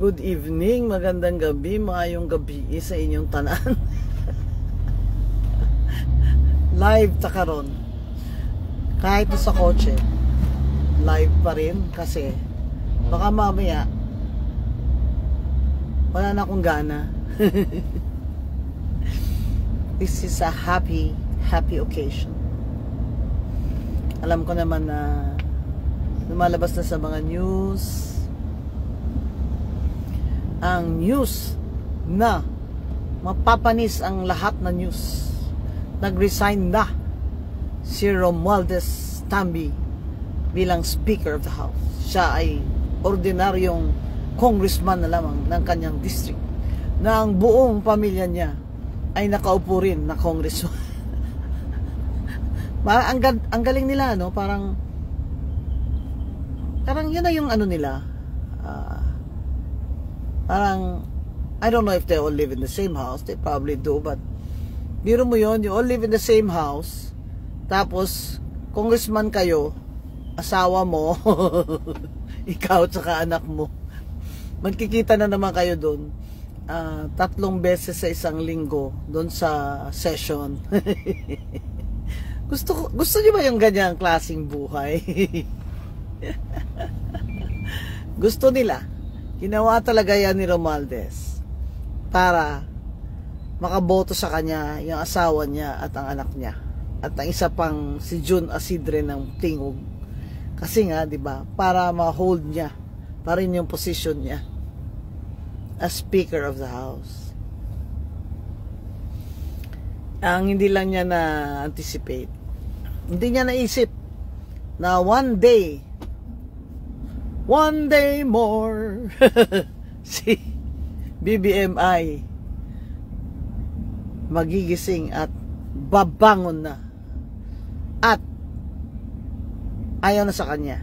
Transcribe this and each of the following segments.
Good evening, magandang gabi, maayong gabi sa inyong tanan. Live ta karon. Kahit sa kotse, live pa rin kasi baka mamaya wala na akong gana. This is a happy occasion. Alam ko naman na lumalabas na sa mga news ang news na mapapanis ang lahat na news. Nag-resign na si Romualdez Tamby bilang Speaker of the House. Siya ay ordinaryong congressman na lamang ng kanyang district na ang buong pamilya niya ay nakaupo rin na congressman. ang galing nila, no? Parang yun na yung ano nila. Parang, I don't know if they all live in the same house. They probably do, but biro mo yun, you all live in the same house. Tapos, congressman kayo, asawa mo, ikaw at saka anak mo. Magkikita na naman kayo doon 3 beses sa isang linggo doon sa session. Gusto niyo ba yung ganyang klaseng buhay? Gusto nila. Ginawa talaga yan ni Romualdez para makaboto sa kanya yung asawa niya at ang anak niya. At ang isa pang si June Asidre ng Tingog. Kasi nga, di ba, para ma-hold niya pa rin yung position niya as Speaker of the House. Ang hindi lang niya na-anticipate, hindi niya naisip na one day more si BBMI magigising at babangon na at ayaw na sa kanya.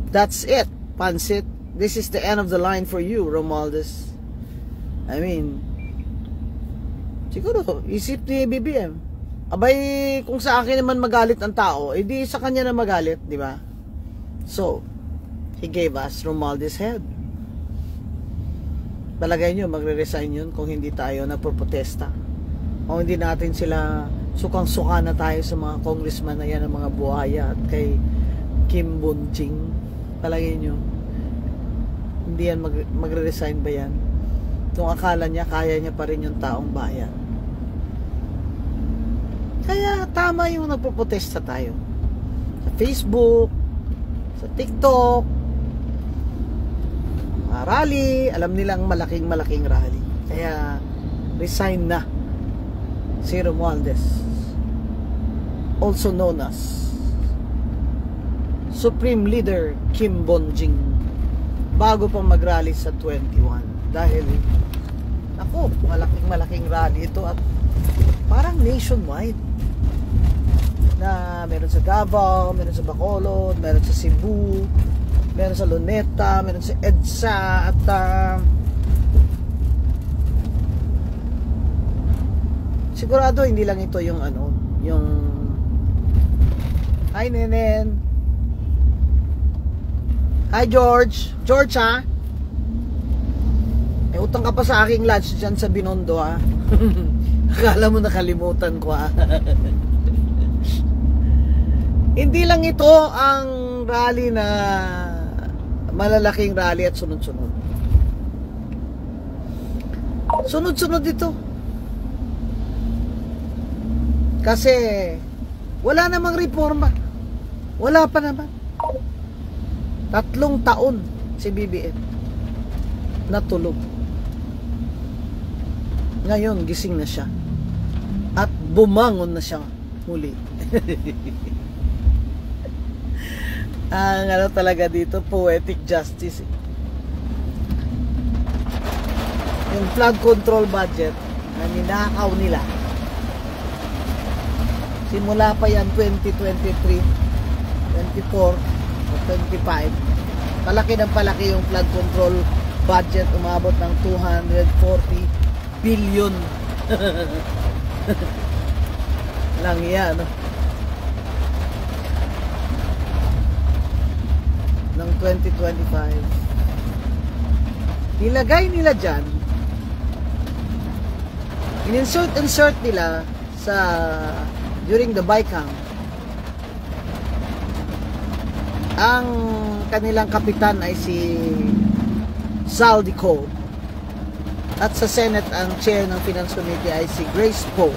That's it, pansit. This is the end of the line for you, Romualdez. I mean, siguro isip ni BBM, abay, kung sa akin naman magalit ang tao, edi sa kanya na magalit, di ba? So he gave us Romualdez head. Palagay nyo, magre-resign yun kung hindi tayo nagpo-protesta. Kung hindi natin sila sukang-suka na tayo sa mga congressman na yan, ng mga buhaya at kay Kim Bunjing. Palagay nyo, hindi yan magre-resign ba yan? Kung akala niya, kaya niya pa rin yung taong bayan. Kaya tama yung nagpo-protesta tayo. Sa Facebook, sa TikTok, rally, alam nilang malaking rally. Kaya resign na si Romualdez, also known as Supreme Leader Kim Bunjing, bago pa mag-rally sa 21. Dahil ako, malaking rally ito at parang nationwide na meron sa Davao, meron sa Bacolod, meron sa Cebu, meron sa Luneta, meron sa EDSA at sigurado hindi lang ito yung ano, yung hi Nenen, hi George, ha? May utang ka pa sa aking lunch dyan sa Binondo, ha? Akala mo nakalimutan ko, ha? Hindi lang ito ang rally na malalaking rally at sunod-sunod. Sunod-sunod ito. Kasi wala namang reforma. Wala pa naman. 3 taon si BBM natulog. Ngayon gising na siya at bumangon na siya muli. Ang ano talaga dito, poetic justice. Yung flood control budget na ninakaw nila, simula pa yan 2023, 24 o 25, palaki ng palaki yung flood control budget, umabot ng 240 billion lang yan, no? Ng 2025. nilagay nila dyan, insert nila sa during the buy count. Ang kanilang kapitan ay si Zaldico, at sa Senate ang chair ng Finance Committee ay si Grace Poe,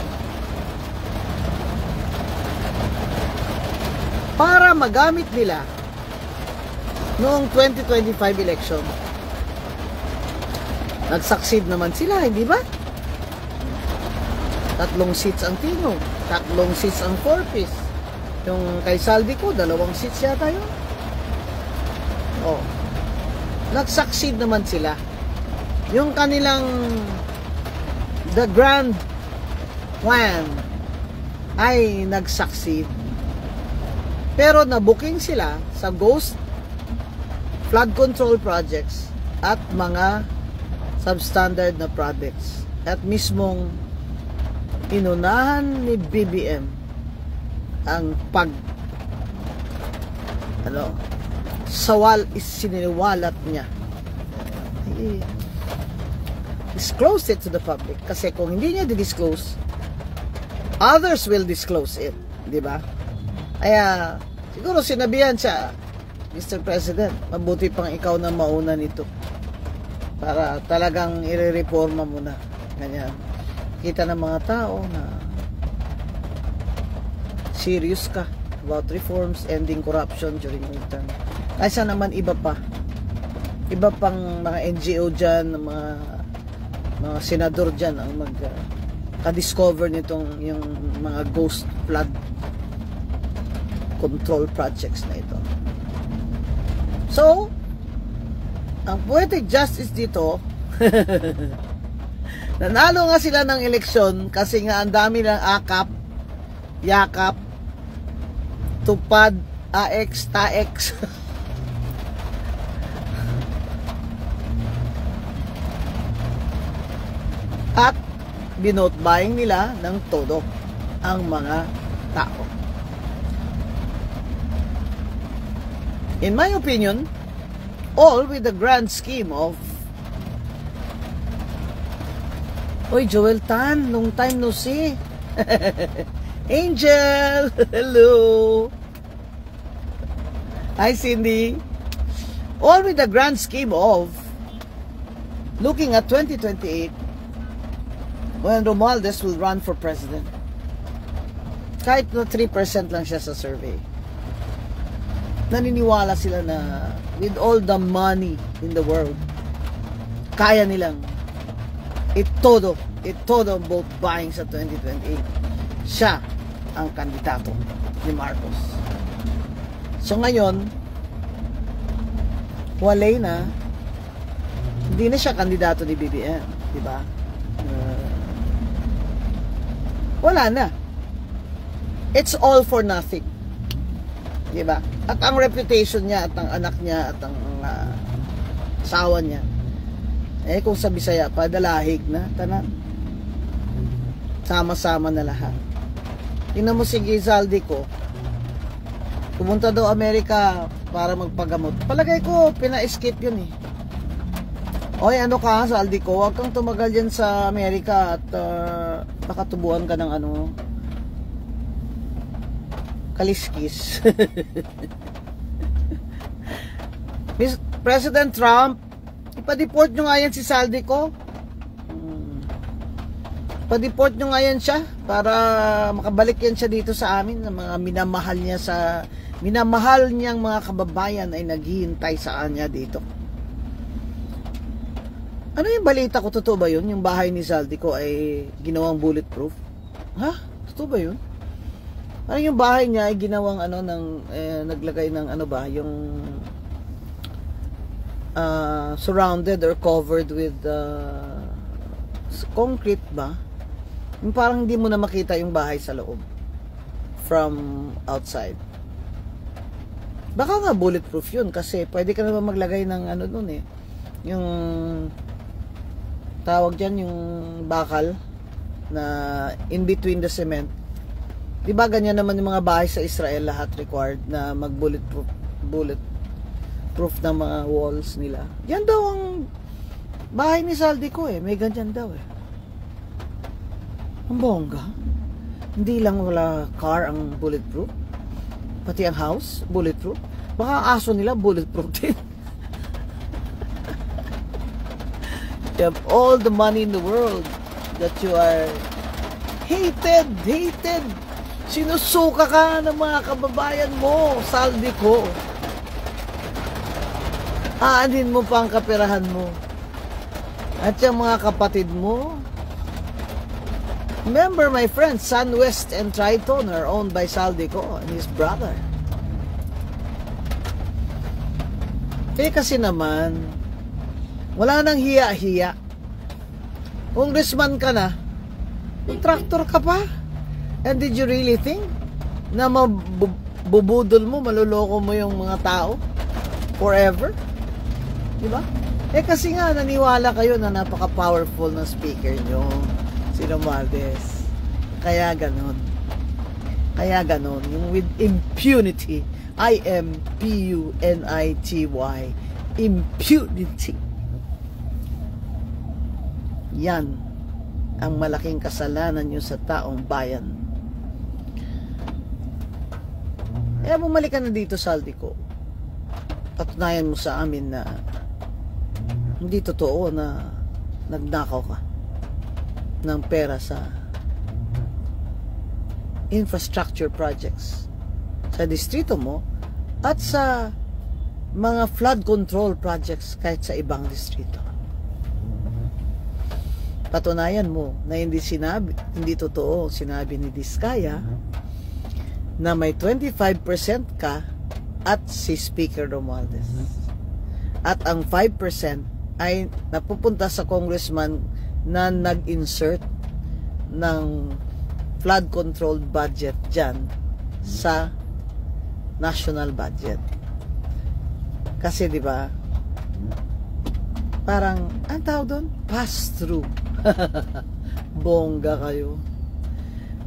para magamit nila noong 2025 election. Nag-succeed naman sila, hindi ba? 3 seats ang Tino, 3 seats ang Corpus. Yung kay Zaldico, 2 seats yata yun. Oh. Nag-succeed naman sila. Yung kanilang the grand plan ay nag-succeed. Pero nabuking sila sa ghost flood control projects at mga substandard na projects. At mismong inunahan ni BBM ang siniwalat niya. Disclose it to the public. Kasi kung hindi niya di-disclose, others will disclose it. Di ba? Kaya, siguro sinabihan siya, Mr. President, mabuti pang ikaw na mauna nito. Para talagang i-reforma mo na. Ganyan. Kita ng mga tao na serious ka about reforms, ending corruption during your term. Kaysa naman iba pang mga NGO dyan, mga senador dyan ang ka-discover nitong yung mga ghost flood control projects na ito. So, ang poetic justice dito, nanalo nga sila ng eleksyon kasi nga ang dami ng yakap, tupad, AX, TAX. At binote buying nila ng todo ang mga tao. In my opinion, all with the grand scheme of Oy, Joel Tan, long time no see. Angel, hello. Hi, Cindy. All with the grand scheme of looking at 2028 when Romualdez will run for president. Kahit na 3% lang siya sa survey. Naniniwala sila na with all the money in the world, kaya nilang todo ang vote buying sa 2028. Siya ang kandidato ni Marcos. So ngayon, walay na, hindi na siya kandidato ni BBM, di ba? Wala na. It's all for nothing. Di ba? At ang reputation niya, at ang anak niya, at ang asawa niya, kung sa Bisaya pa, dalahig na, tanan. Sama-sama na lahat. Tingnan mo si Zaldico, pumunta daw Amerika para magpagamot. Palagay ko, pina-escape yun eh. Oy, ano ka, Zaldico, huwag kang tumagal yan sa Amerika at nakatubuhan ka ng kaliskis. President Trump, ipa-deport nyo nga yan si Zaldico. Pa-deport nyo nga yan siya para makabalik yan siya dito sa amin. Mga minamahal niyang mga kababayan ay naghihintay sa kanya dito. Ano yung balita ko? Totoo ba yun? Yung bahay ni Zaldico ay ginawang bulletproof? Ha? Totoo ba yun? Ano yung bahay niya ay ginawang naglagay ng yung surrounded or covered with concrete ba? Yung parang hindi mo na makita yung bahay sa loob from outside. Baka nga bulletproof yun kasi pwede ka naman maglagay ng nun yung tawag dyan, yung bakal na in between the cement. Diba ganyan naman yung mga bahay sa Israel, lahat required na mag bulletproof ng mga walls nila. Yan daw ang Bahay ni Saldico eh, may ganyan daw eh. Ang bongga. Hindi lang wala car ang bulletproof, pati ang house bulletproof. Baka aso nila bulletproof din. You have all the money in the world that you are hated. Sinusuka ka ng mga kababayan mo, Saldico. Aanin mo pa ang kaperahan mo. At yung mga kapatid mo. Remember, my friends, SunWest and Triton are owned by Saldico and his brother. Kasi naman, wala nang hiya-hiya. Congressman ka na, contractor ka pa. And did you really think na mabubudol mo, maluloko mo yung mga tao forever? Diba? Kasi nga, naniwala kayo na napaka-powerful na speaker nyo, si Romualdez. Kaya ganon. Yung with impunity. I-M-P-U-N-I-T-Y. Impunity. Yan ang malaking kasalanan nyo sa taong bayan. Bumalik ka na dito, Saldico. Patunayan mo sa amin na hindi totoo na nagnakaw ka ng pera sa infrastructure projects sa distrito mo at sa mga flood control projects kahit sa ibang distrito. Patunayan mo na hindi totoo sinabi ni Diskaya na may 25% ka at si Speaker Romualdez. At ang 5% ay napupunta sa congressman na nag-insert ng flood control budget dyan sa national budget. Kasi di ba parang ang tawag doon, pass through. Bongga kayo.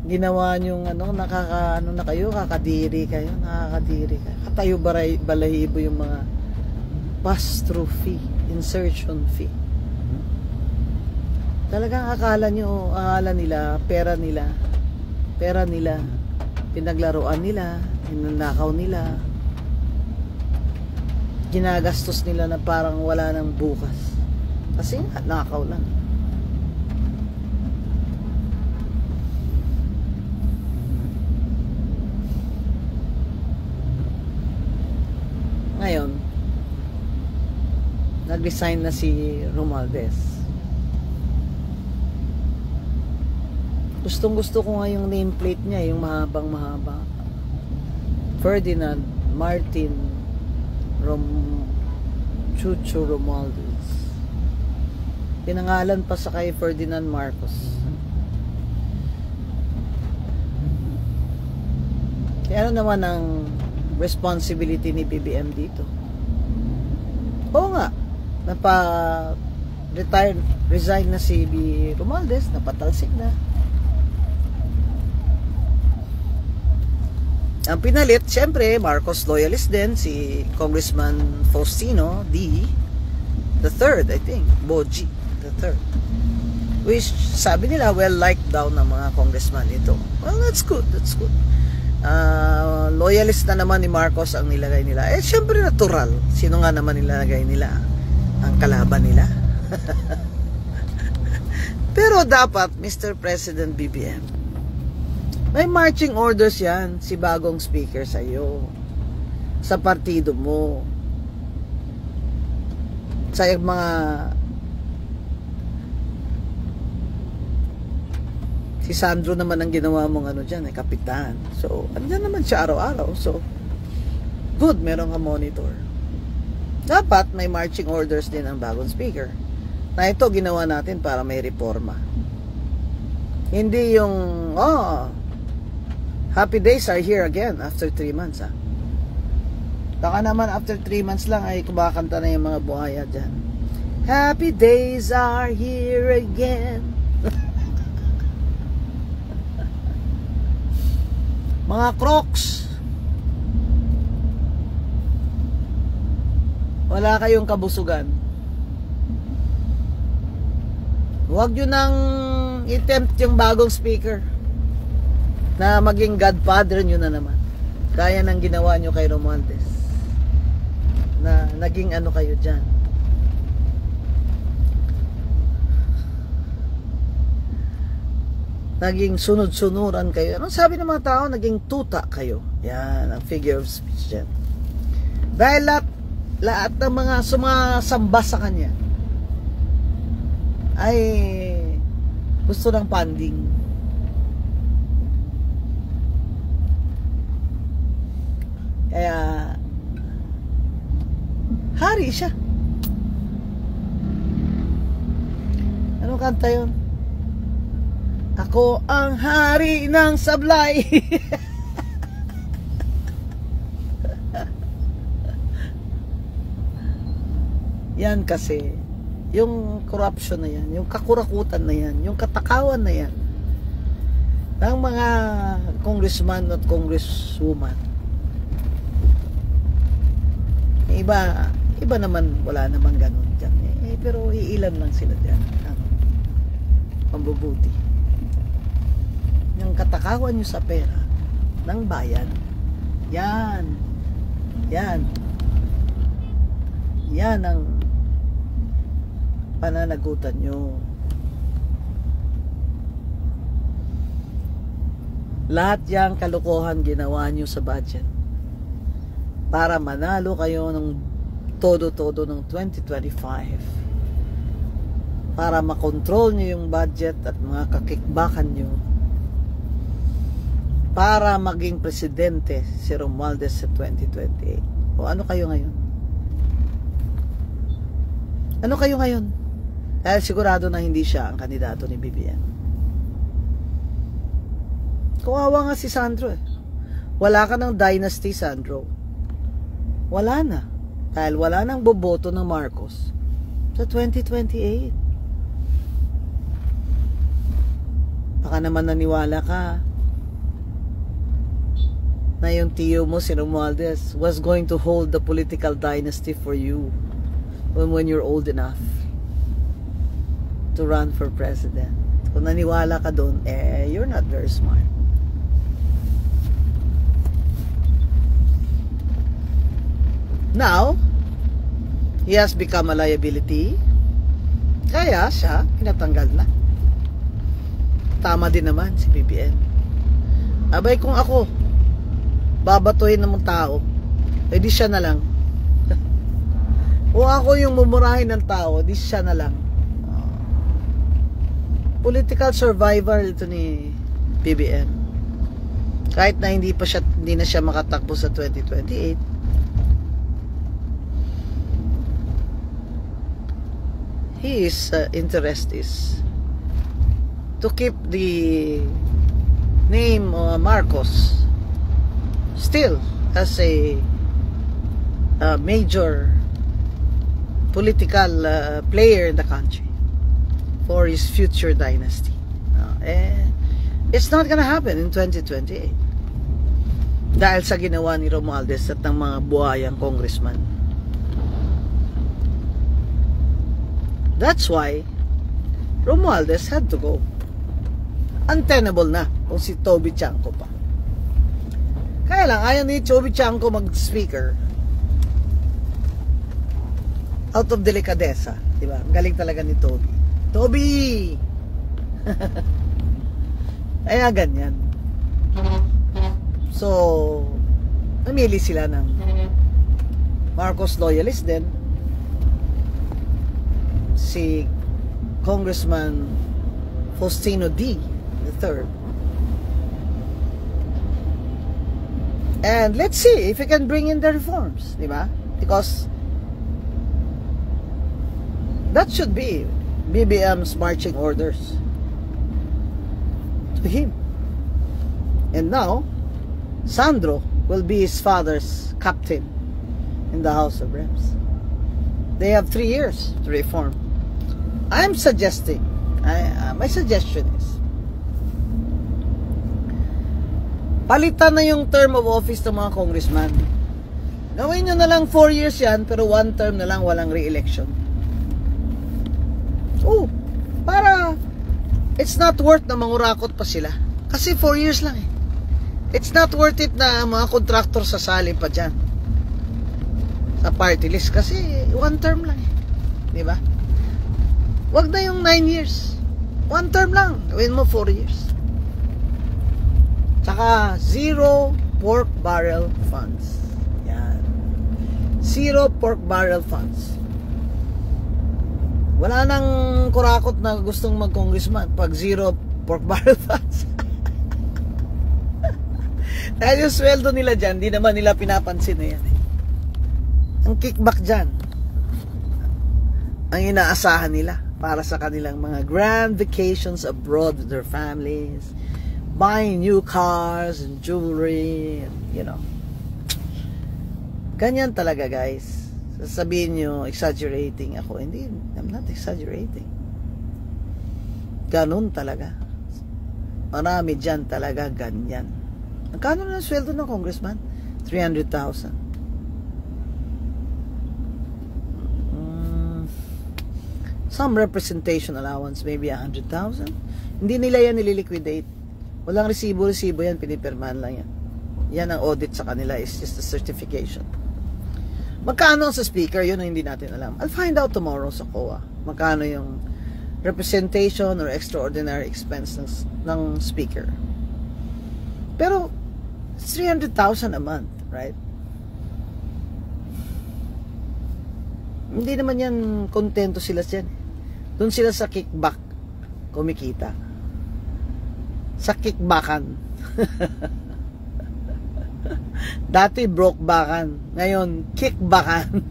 Ginawa niyong kakadiri kayo. Katayo balahibo yung mga pass through fee, insertion fee. Talagang akala nila, pera nila, pinaglaruan nila, ninanakaw nila, ginagastos nila na parang wala nang bukas. Kasi nga, nakaw lang. Ngayon, nag-resign na si Romualdez. Gustong-gusto ko nga yung nameplate niya, yung mahabang-mahaba. Ferdinand Martin Chucho Romualdez. Pinangalan pa sa kay Ferdinand Marcos. Kaya ano naman ang responsibility ni BBM dito? Oo nga, resign na si Romualdez, napatalsik na. Ang pinalit, syempre, Marcos loyalist din, si Congressman Faustino D. the third, I think, Boji the third. Which, sabi nila, well-liked daw ng mga congressman ito. Well, that's good. Loyalist na naman ni Marcos ang nilagay nila. Syempre natural. Sino nga naman nilagay nila? Ang kalaban nila. Pero dapat, Mr. President BBM, may marching orders yan, si bagong speaker sa iyo, sa partido mo, sa mga si Sandro naman ang ginawa mong kapitan. So, andyan naman siya araw-araw. So, good, meron ka monitor. Dapat may marching orders din ang bagong speaker. Na ito ginawa natin para may reforma. Hindi yung, happy days are here again after 3 months, ha? Baka naman after 3 months lang ay kumakanta na yung mga buhaya dyan. Happy days are here again. Mga Crocs, wala kayong kabusugan. Huwag nyo nang attempt yung bagong speaker na maging godfather nyo na naman. Kaya nang ginawa nyo kay Romualdez. Na naging ano kayo dyan. Naging sunod-sunuran kayo. Anong sabi ng mga tao? Naging tuta kayo. Yan, ang figure of speech dyan. Dahil lahat ng mga sumasamba sa kanya ay gusto ng funding. Kaya hari siya. Anong kanta yun? Ako ang hari ng sablay. Yan kasi, yung corruption na yan, yung kakurakutan na yan, yung katakawan na yan ng mga congressman at congresswoman. Iba naman, wala namang ganun dyan. Pero iilan lang sila dyan. Pambubuti. Yung katakawan nyo sa pera ng bayan, yan ang pananagutan nyo. Lahat yang kalokohan ginawa nyo sa budget para manalo kayo ng todo-todo ng 2025, para makontrol nyo yung budget at mga kakikbakan nyo, para maging presidente si Romualdez sa 2028. O ano kayo ngayon? Ano kayo ngayon? Dahil sigurado na hindi siya ang kandidato ni BBM. Kawawa nga si Sandro eh. Wala ka ng dynasty, Sandro. Wala na. Dahil wala nang boboto ng Marcos sa 2028. Baka naman naniwala ka na yung tiyo mo, si Romualdez, was going to hold the political dynasty for you when you're old enough to run for president. Kung naniwala ka doon, you're not very smart. Now, he has become a liability. Kaya siya, pinatanggal na. Tama din naman si BBM. Abay, kung ako babatuhin ng tao, di siya na lang. O ako yung mumurahin ng tao, di siya na lang. Political survivor ito ni BBM. Kahit na hindi na siya makatakbo sa 2028. His interest is to keep the name Marcos still as a major political player in the country for his future dynasty. It's not gonna happen in 2028 dahil sa ginawa ni Romualdez at ng mga buhayang congressman. That's why Romualdez had to go. Untenable na kung si Toby Chanco pa. Kaya lang, ayaw ni Toby Chanco mag-speaker out of delicadeza, diba? Ang galing talaga ni Toby. Toby! Kaya ganyan. So, namili sila ng Marcos loyalist din. Si Congressman Faustino D. III. And let's see if we can bring in the reforms, diba? Because that should be BBM's marching orders to him. And now, Sandro will be his father's captain in the House of Reps. They have 3 years to reform. I'm suggesting, my suggestion is, palitan na yung term of office ng mga congressman. Gawin nyo na lang 4 years yan, pero 1 term na lang, walang re-election. Oh, Para it's not worth na mangurakot pa sila. Kasi 4 years lang eh. It's not worth it na mga contractor sasali pa dyan sa party list kasi 1 term lang eh. Di ba? Wag na yung 9 years. 1 term lang. Gawin mo 4 years. Tsaka zero pork barrel funds. Yan. Zero pork barrel funds. Wala nang kurakot na gustong mag-congressman pag zero pork barrel funds. Dahil yung sweldo nila dyan, di naman nila pinapansin na yan. Ang kickback dyan, ang inaasahan nila para sa kanilang mga grand vacations abroad with their families, buying new cars and jewelry, and, you know. Ganyan talaga, guys. Sasabihin nyo, exaggerating ako. Hindi, I'm not exaggerating. Ganun talaga. Marami dyan talaga ganyan. Magkano na sweldo ng congressman? 300,000. Some representation allowance, maybe 100,000. Hindi nila yan nililiquidate. Walang resibo-resibo yan, pinipirmahan lang yan. Yan ang audit sa kanila, is just a certification. Magkano sa speaker, yun ang hindi natin alam. I'll find out tomorrow sa COA. Magkano yung representation or extraordinary expense ng speaker. Pero, 300,000 a month, right? Hindi naman yan kontento sila dyan. Doon sila sa kickback kumikita. Sa kickbackan. Dati broke backan, ngayon kickbackan.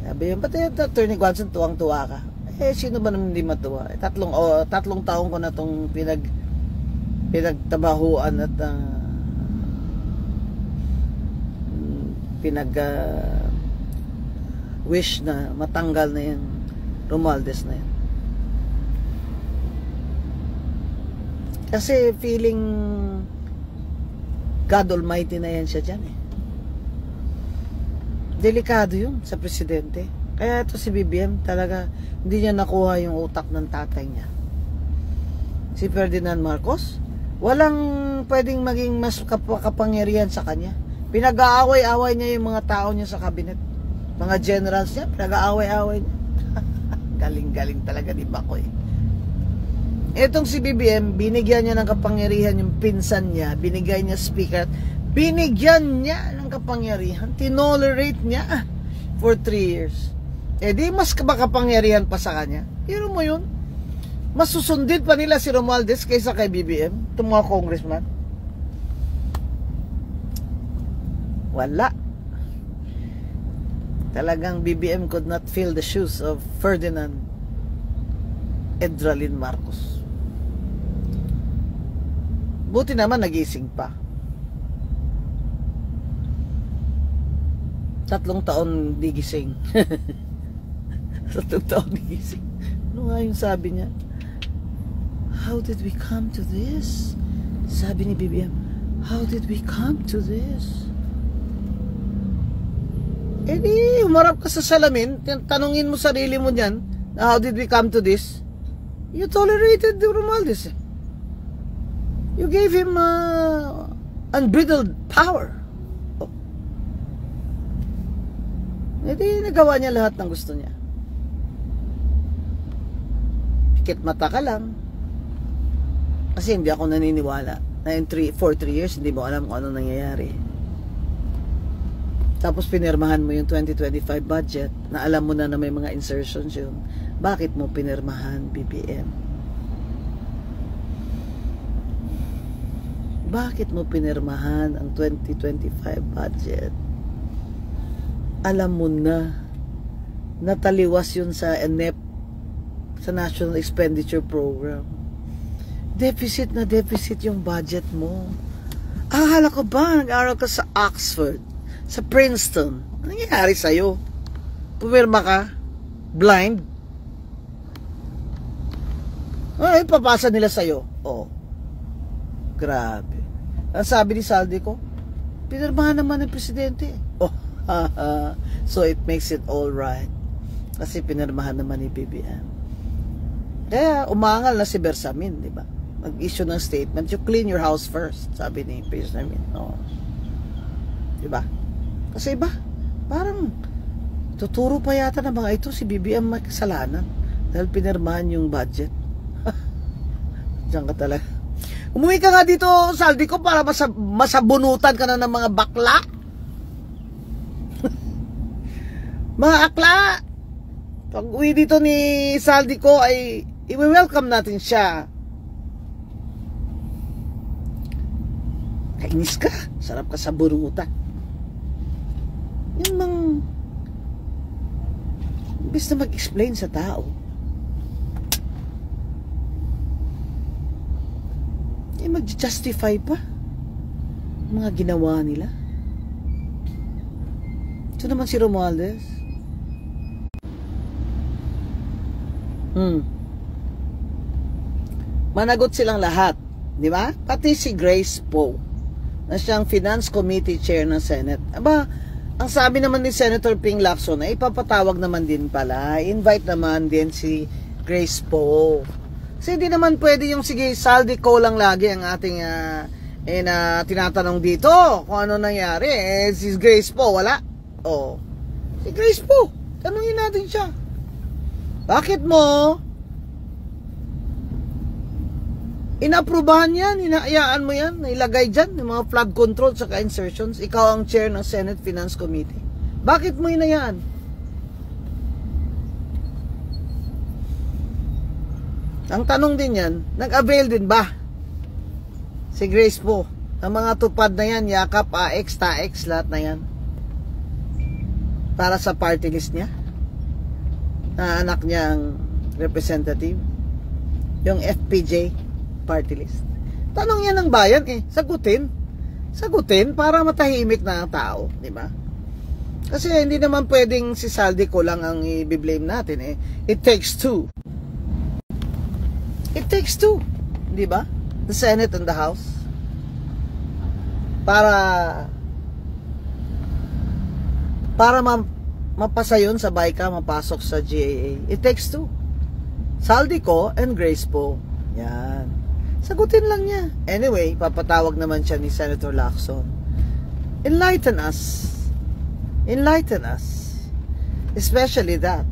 Sabi yun, pati Attorney Guanson, tuwang-tuwa ka. Eh, sino ba naman hindi matuwa? Eh, tatlong taong ko na itong pinagtabahuan at wish na matanggal na yan Romualdez na yan. Kasi feeling God Almighty na yan siya dyan eh. Delikado yun sa presidente. Kaya ito si BBM talaga hindi niya nakuha yung utak ng tatay niya. Si Ferdinand Marcos, walang pwedeng maging mas kapangyarihan sa kanya. Pinag-aaway-away niya yung mga tao niya sa cabinet. Mga generals niya, pinag-aaway-away niya. Galing-galing talaga ni Bako eh. Etong si BBM, binigyan niya ng kapangyarihan yung pinsan niya, binigay niya speaker, binigyan niya ng kapangyarihan, tinolerate niya for 3 years. Eh di mas makapangyarihan pa sa kanya. Pero mo yun, mas susundin pa nila si Romualdez kaysa kay BBM, itong mga congressman. Wala. Talagang BBM could not fill the shoes of Ferdinand Edralin Marcos. Buti naman nagising pa. 3 taon di gising. 3 taon di gising. Ano nga yung sabi niya? How did we come to this? Sabi ni BBM, how did we come to this? Eh di, humarap ka sa salamin, tanungin mo sarili mo niyan, how did we come to this? You tolerated the Romualdez. You gave him unbridled power. Oh. Eh di, nagawa niya lahat ng gusto niya. Pikit mata ka lang. Kasi hindi ako naniniwala na for 3 years, hindi mo alam kung ano nangyayari. Tapos pinirmahan mo yung 2025 budget na alam mo na may mga insertions yun. Bakit mo pinirmahan, BBM? Bakit mo pinirmahan ang 2025 budget? Alam mo na nataliwas yun sa NEP, sa National Expenditure Program. Deficit na deficit yung budget mo. Akala ko ba nag-aral ka sa Oxford, sa Princeton? Ano nangyayari sa'yo? Pumirma ka? Blind? Ay, papasa nila sa'yo. Oh. Grabe. Ang sabi ni Saldi ko, pinirmahan naman ng presidente. Oh, so it makes it all right. Kasi pinirmahan naman ni BBM. Kaya umangal na si Bersamin, di ba? Mag-issue ng statement, you clean your house first, sabi ni Bersamin. Oh. Di ba? Kasi iba, parang tuturo pa yata ng mga ito si BBM may kasalanan dahil pinirmahan yung budget. Diyan ka talaga. Umuwi ka nga dito, Saldi ko, para masabunutan ka na ng mga bakla. Mga akla. Pag uwi dito ni Saldi ko ay i-welcome natin siya. Kainis ka. Sarap ka sa bunutan. Yun mang imbes na mag-explain sa tao, mag-justify pa mga ginawa nila. Ito naman si Romualdez. Managot silang lahat, di ba? Pati si Grace Poe, na siyang Finance Committee Chair ng Senate. Aba, ang sabi naman ni Senator Ping Lacson ay ipapatawag naman din pala, invite naman din si Grace Poe. Kasi hindi naman pwede yung sige, Saldi ko lang lagi ang ating tinatanong dito kung ano nangyari. Si Grace Poe, wala. Oh. Si Grace Poe, tanungin natin siya. Bakit mo inaprubahan yan, inaayaan mo yan, nailagay dyan, yung mga flood control sa insertions, ikaw ang chair ng Senate Finance Committee. Bakit mo inayaan? Ang tanong din yan, nag-avail din ba si Grace Poe ang mga tupad na yan, yakap, AX, TAX, lahat na yan, para sa party list niya? Na anak niya ang representative, yung FPJ party list. Tanong yan ng bayan sagutin para matahimik na ang tao, di ba? Kasi hindi naman pwedeng si Saldi ko lang ang i-blame natin. It takes two. It takes two, di ba? The Senate and the House para mapasa yun, sabay ka mapasok sa GAA. It takes two. Saldi ko and Grace Poe. Yan. Sagutin lang niya. Anyway, papatawag naman siya ni Senator Lacson. Enlighten us. Enlighten us. Especially that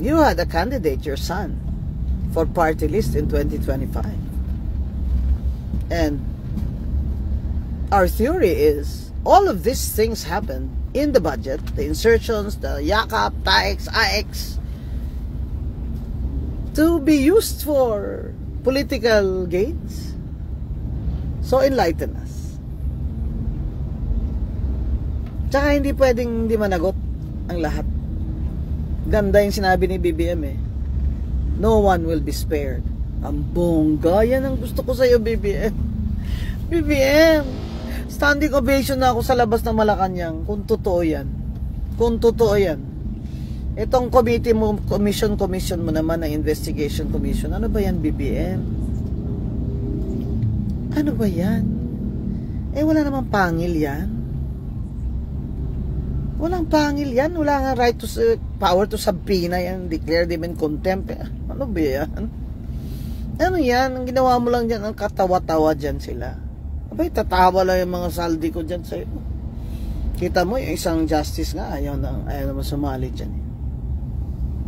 you had a candidate, your son, for party list in 2025. And our theory is all of these things happen in the budget, the insertions, the yakap, TAX, AX, to be used for political gains. So enlighten us. Tsaka hindi pwedeng hindi managot ang lahat. Ganda yung sinabi ni BBM no one will be spared. Ang bongga, yan ang gusto ko sa'yo, BBM. BBM, standing ovation na ako sa labas ng Malacanang kung totoo yan. Kung totoo yan. Itong committee mo, commission mo naman ng investigation commission. Ano ba yan, BBM? Ano ba yan? Wala namang pangil yan. Walang pangil yan. Wala nga right to power to subpoena yan. Declare them in contempt. Ano ba yan? Ano yan? Ang ginawa mo lang dyan, ang katawa-tawa dyan sila. Abay, tatawa lang yung mga Saldi ko dyan sa'yo. Kita mo, yung isang justice nga, ayaw naman sumali dyan.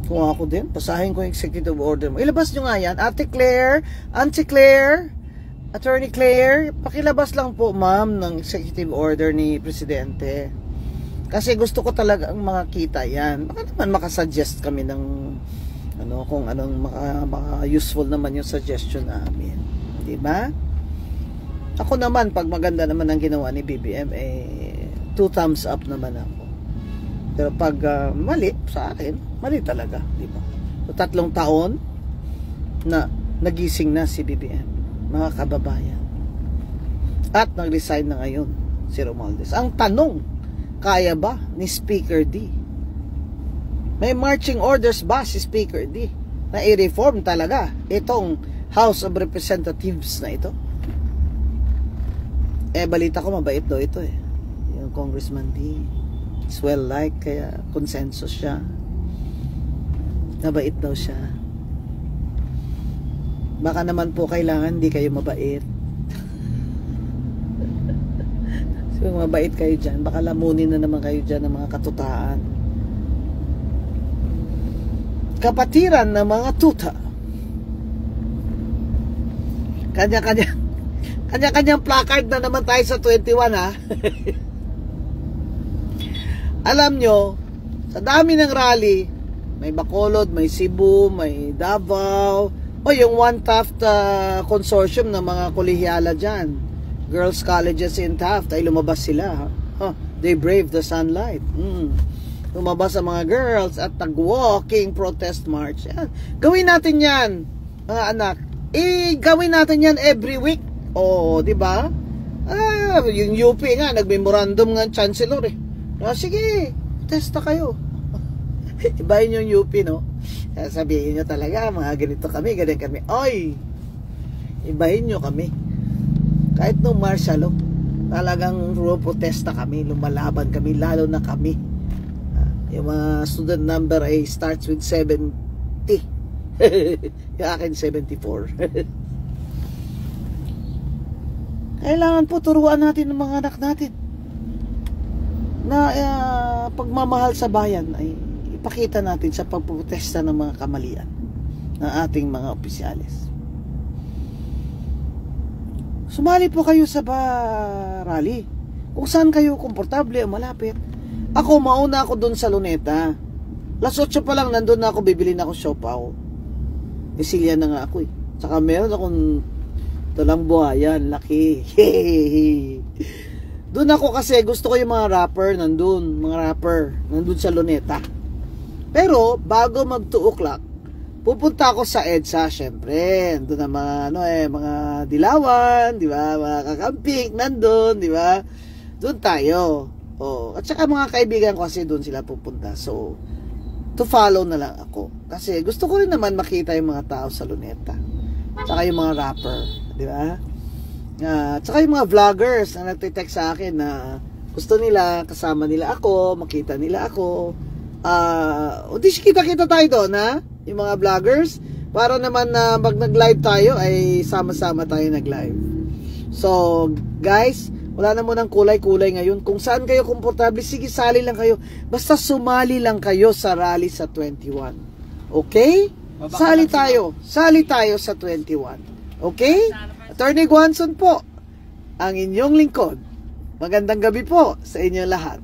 Kung ako din, pasahin ko yung executive order mo. Ilabas nyo nga yan. Ate Claire, Auntie Claire, Attorney Claire, pakilabas lang po, ma'am, ng executive order ni Presidente. Kasi gusto ko talaga ang makakita yan. Baka naman makasuggest kami ng kung anong maka-useful naman yung suggestion namin. Diba? Ako naman, pag maganda naman ang ginawa ni BBM, 2 thumbs up naman ako. Pero pag mali, sa akin, mali talaga. Diba? So, 3 taon na nagising na si BBM, mga kababayan. At nag-resign na ngayon si Romualdez. Ang tanong, kaya ba ni Speaker D? May marching orders ba si Speaker D na i-reform talaga itong House of Representatives na ito? Balita ko mabait daw ito yung Congressman D. Is well-liked, kaya consensus siya. Mabait daw siya. Baka naman po kailangan hindi kayo mabait. So, mabait kayo dyan. Baka lamunin na naman kayo dyan ng mga katutaan. Kapatiran ng mga tuta. Kanya-kanyang placard na naman tayo sa 21, ha. Alam nyo, sa dami ng rally, may Bacolod, may Cebu, may Davao, o yung One Taft consortium ng mga kolehiyala dyan. Girls colleges in Taft, ay lumabas sila. They brave the sunlight. Lumabas ang mga girls at nag-walking protest march. Yan. Gawin natin yan, mga anak. Gawin natin yan every week. Di ba? Yung UP nga, nag-memorandum nga chancellor eh. Sige, testa kayo. Ibahin yung UP, no? Sabihin nyo talaga, mga ganito kami, ganyan kami. Oy! Ibahin nyo kami. Kahit nung martial law, talagang protesta kami, lumalaban kami, lalo na kami. Yung mga student number ay starts with 70. Yung akin 74. Kailangan po turuan natin ng mga anak natin na pagmamahal sa bayan ay ipakita natin sa pagprotesta ng mga kamalian ng ating mga opisyalis. Sumali po kayo sa rally kung saan kayo komportable o malapit. Ako, mauna ako dun sa Luneta. Alas 8 pa lang nandun na ako, bibili na ako siopaw. Silya na nga ako eh. Saka meron akong dalang buhayan, laki. Doon ako kasi gusto ko yung mga rapper nandun, nandun sa Luneta. Pero bago mag 2 o'clock, pupunta ako sa EDSA, syempre. Nandun ang mga mga dilawan, di ba? Mga kakamping nandun, di ba? Doon tayo. At saka mga kaibigan ko kasi doon sila pupunta. So, to follow na lang ako. Kasi gusto ko rin naman makita yung mga tao sa Luneta. Saka yung mga rapper, di ba? Saka yung mga vloggers na nagtitext sa akin na gusto nila, kasama nila ako, makita nila ako. Di kita-kita tayo doon, ha? Yung mga vloggers. Para naman na pag nag-live tayo, ay sama-sama tayo nag-live. So, guys, wala na mo ng kulay-kulay ngayon. Kung saan kayo komportable, sige, sali lang kayo. Basta sumali lang kayo sa rally sa 21. Okay? Sali tayo sa 21. Okay? Attorney Guanzon po, ang inyong lingkod. Magandang gabi po sa inyong lahat.